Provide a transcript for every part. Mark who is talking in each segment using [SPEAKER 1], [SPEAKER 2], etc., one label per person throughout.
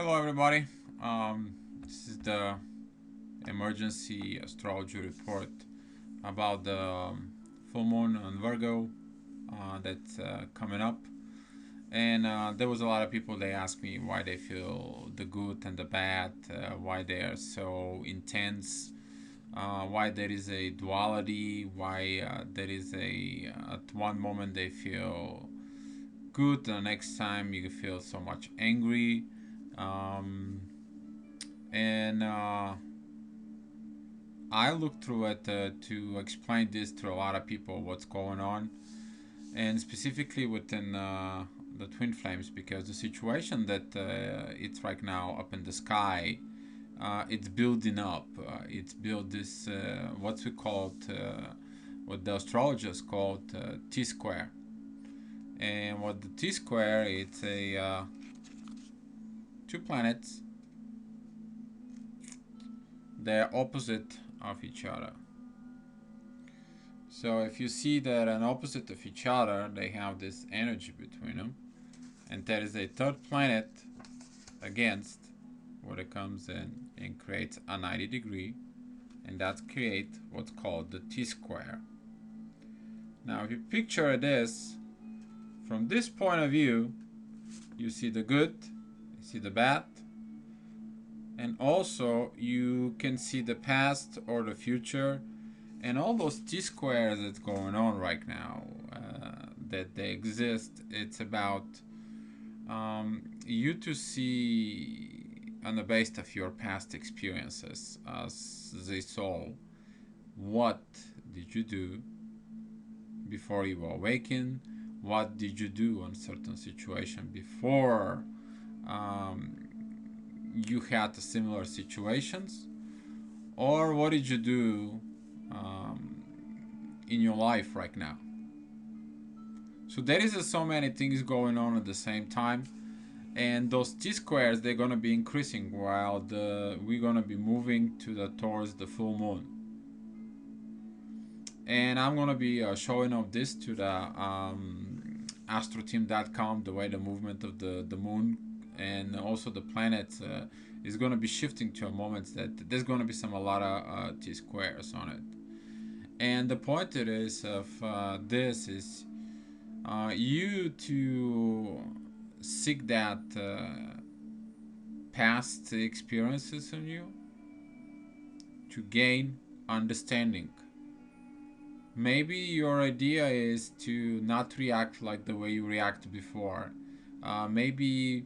[SPEAKER 1] Hello, everybody. This is the emergency astrology report about the full moon on Virgo that's coming up. And there was a lot of people. They asked me why they feel the good and the bad, why they are so intense, why there is a duality, why there is at one moment they feel good, the next time you feel so much angry. Um, and I looked through it to explain this to a lot of people what's going on, and specifically within the twin flames, because the situation that it's right now up in the sky, it's building up. It's built this what we call what the astrologers called T square, and what the T square, it's a two planets. They're opposite of each other. So if you see that an opposite of each other, they have this energy between them, and there is a third planet against, where it comes in and creates a 90-degree, and that creates what's called the T-square. Now if you picture this, from this point of view, you see the good, you see the bad, and also you can see the past or the future, and all those T-squares that's going on right now, that they exist. It's about you to see on the basis of your past experiences as the soul, what did you do before you awakened, what did you do in certain situation before you had similar situations, or what did you do in your life right now. So there is so many things going on at the same time, and those T-squares, they're gonna be increasing while we're gonna be moving towards the full moon. And I'm gonna be showing off this to the astroteam.com, the way the movement of the moon and also the planets is gonna be shifting to a moment that there's gonna be a lot of T-squares on it. And the point it is of this is you to seek that past experiences in you to gain understanding. Maybe your idea is to not react like the way you reacted before. Maybe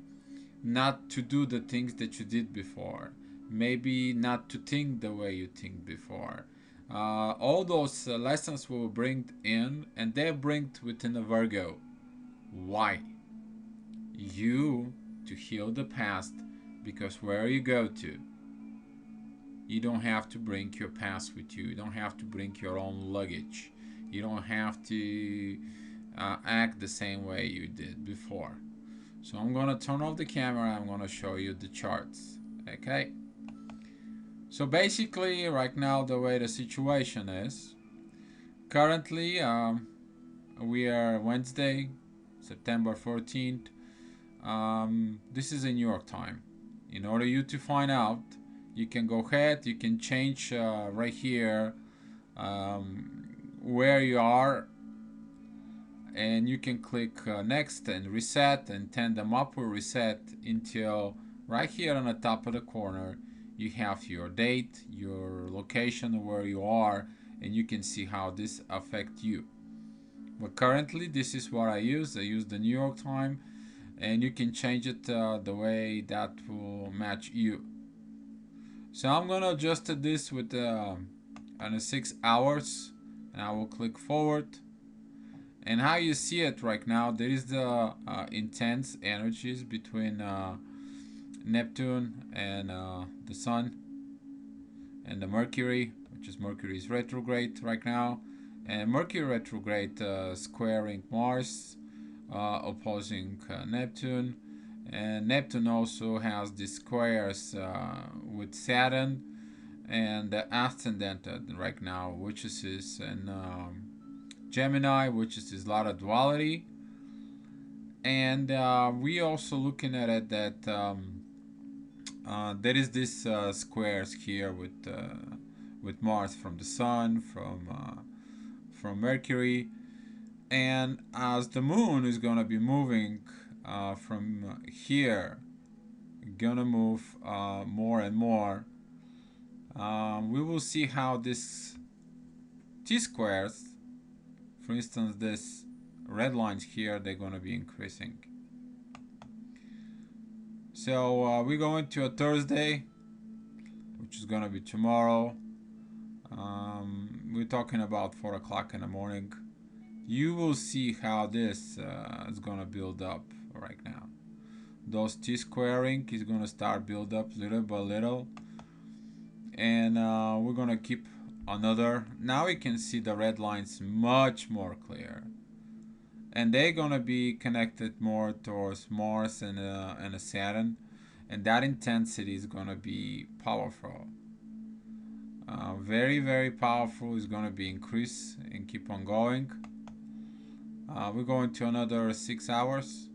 [SPEAKER 1] not to do the things that you did before. Maybe not to think the way you think before. All those lessons will bring in, and they bring within the Virgo. Why? You to heal the past, because where you go to, you don't have to bring your past with you. You don't have to bring your own luggage. You don't have to act the same way you did before. So I'm gonna turn off the camera. I'm gonna show you the charts. Okay. So basically, right now, the way the situation is, currently, we are Wednesday, September 14th. This is in New York time. In order you to find out, you can go ahead, you can change right here where you are, and you can click next and reset, and turn them up or reset until right here on the top of the corner you have your date, your location, where you are, and you can see how this affects you. But currently this is what I use. I use the New York time, and you can change it the way that will match you. So I'm gonna adjust this with on 6 hours, and I will click forward. And how you see it right now, there is the intense energies between Neptune and the Sun, and the Mercury, which is Mercury's retrograde right now, and Mercury retrograde squaring Mars, opposing Neptune, and Neptune also has the squares with Saturn and the ascendant right now, which is in Gemini, which is a lot of duality. And we also looking at it that there is this squares here with Mars from the Sun, from Mercury, and as the Moon is gonna be moving from here, gonna move more and more. We will see how this T squares, for instance, this red lines here, they're gonna be increasing. So we go into a Thursday, which is gonna be tomorrow. We're talking about 4 o'clock in the morning. You will see how this is gonna build up right now. Those T squaring is gonna start build up little by little, and we're gonna keep another. Now we can see the red lines much more clear, and they're gonna be connected more towards Mars and Saturn, and that intensity is gonna be powerful. Very, very powerful. Is gonna be increase and keep on going. We're going to another 6 hours.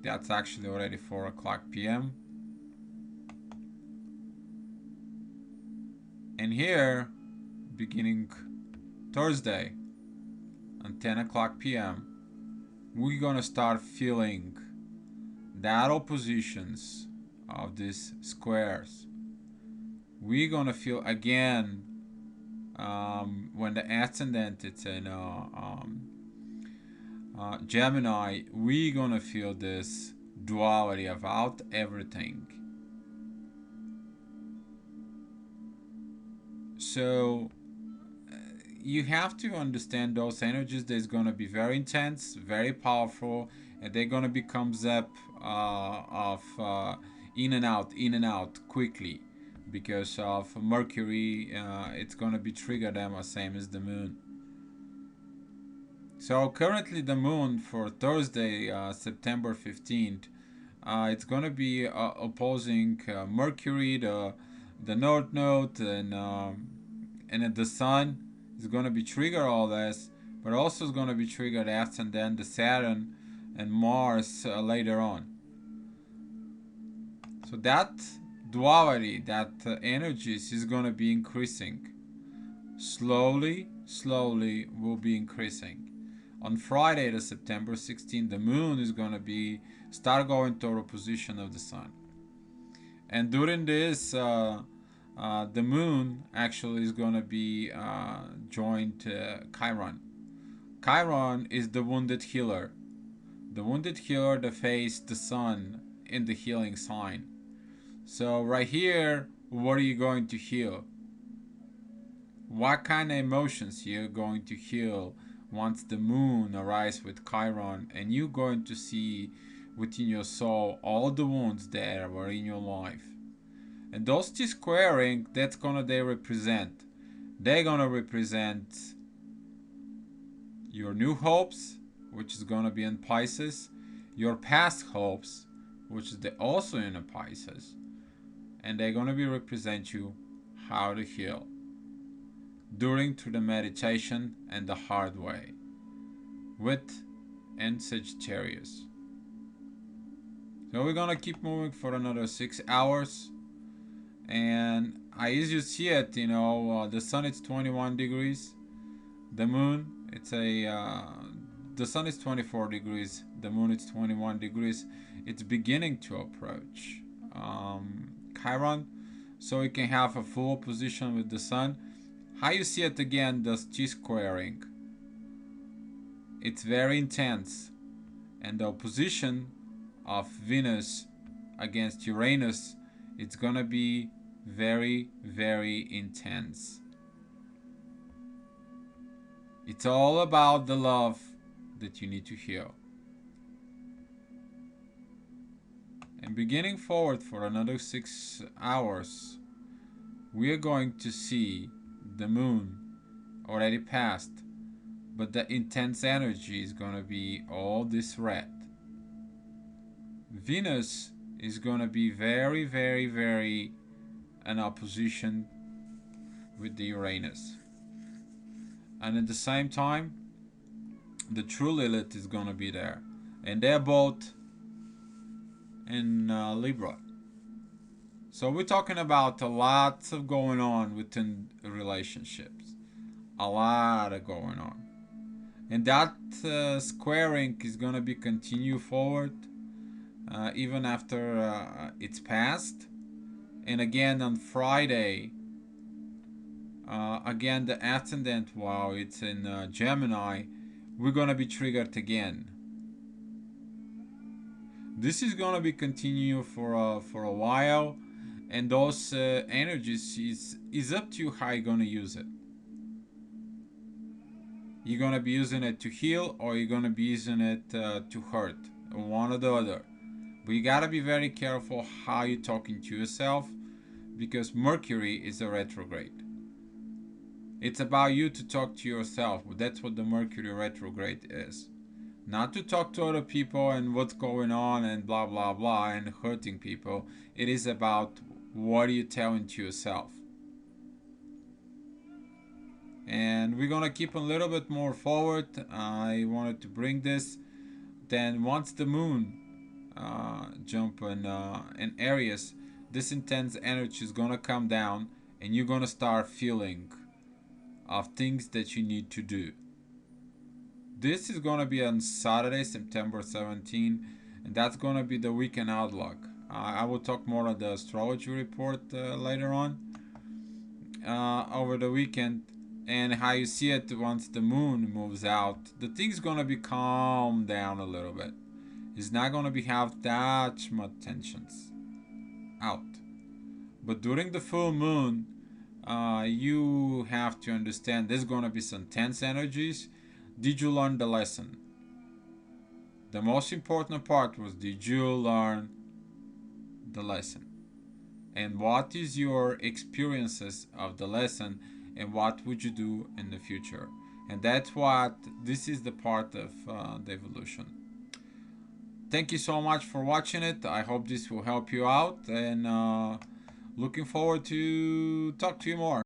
[SPEAKER 1] That's actually already 4 o'clock p.m. And here, beginning Thursday at 10 o'clock p.m., we're gonna start feeling that oppositions of these squares. We're gonna feel again when the ascendant it's in Gemini. We're gonna feel this duality about everything. So you have to understand those energies. There's gonna be very intense, very powerful, and they're gonna become zap of in and out quickly because of Mercury. It's gonna be trigger them same as the Moon. So currently the Moon for Thursday, September 15th, it's gonna be opposing Mercury, the North Node, and the Sun is gonna be trigger all this, but also is gonna be triggered ascendant, the Saturn, and Mars later on. So that duality, that energies is gonna be increasing. Slowly will be increasing. On Friday, the September 16th, the Moon is gonna be start going toward opposition of the Sun. And during this, the Moon actually is gonna be joined Chiron. Chiron is the wounded healer. The wounded healer that faced the Sun in the healing sign. So right here, what are you going to heal? What kind of emotions you're going to heal once the Moon arrives with Chiron, and you're going to see within your soul all the wounds that were in your life. And those T squaring, that's gonna they represent. They're gonna represent your new hopes, which is gonna be in Pisces, your past hopes, which is also in a Pisces, and they're gonna be represent you how to heal during through the meditation and the hard way with and Sagittarius. So we're gonna keep moving for another 6 hours, and as you see it, the Sun is 21 degrees, the Moon the Sun is 24 degrees, the Moon is 21 degrees. It's beginning to approach Chiron, so it can have a full opposition with the Sun. How you see it again, the T squaring, it's very intense, and the opposition of Venus against Uranus, it's gonna be very, very intense. It's all about the love that you need to heal. And beginning forward for another 6 hours, we are going to see the Moon already passed, but the intense energy is gonna be all this red. Venus is gonna be very, very, very in opposition with the Uranus. And at the same time, the true Lilith is gonna be there. And they're both in Libra. So we're talking about a lot of going on within relationships. A lot of going on. And that squaring is going to be continue forward even after it's passed. And again on Friday, again the ascendant, while it's in Gemini, we're going to be triggered again. This is going to be continue for a while, and those energies is up to you how you're going to use it. You're going to be using it to heal, or you're going to be using it to hurt, one or the other. But you got to be very careful how you're talking to yourself, because Mercury is a retrograde. It's about you to talk to yourself. That's what the Mercury retrograde is. Not to talk to other people and what's going on and blah blah blah and hurting people. It is about what are you telling to yourself. And we're gonna keep a little bit more forward. I wanted to bring this. Then once the moon jump in Aries, this intense energy is gonna come down, and you're gonna start feeling of things that you need to do. This is going to be on Saturday, September 17, and that's going to be the weekend outlook. I will talk more on the astrology report later on over the weekend, and how you see it once the moon moves out. The thing's going to be calmed down a little bit. It's not going to be have that much tensions out. But during the full moon, you have to understand there's going to be some tense energies. Did you learn the lesson? The most important part was, did you learn the lesson? And what is your experiences of the lesson, and what would you do in the future? And that's what this is the part of the evolution. Thank you so much for watching it. I hope this will help you out, and looking forward to talk to you more.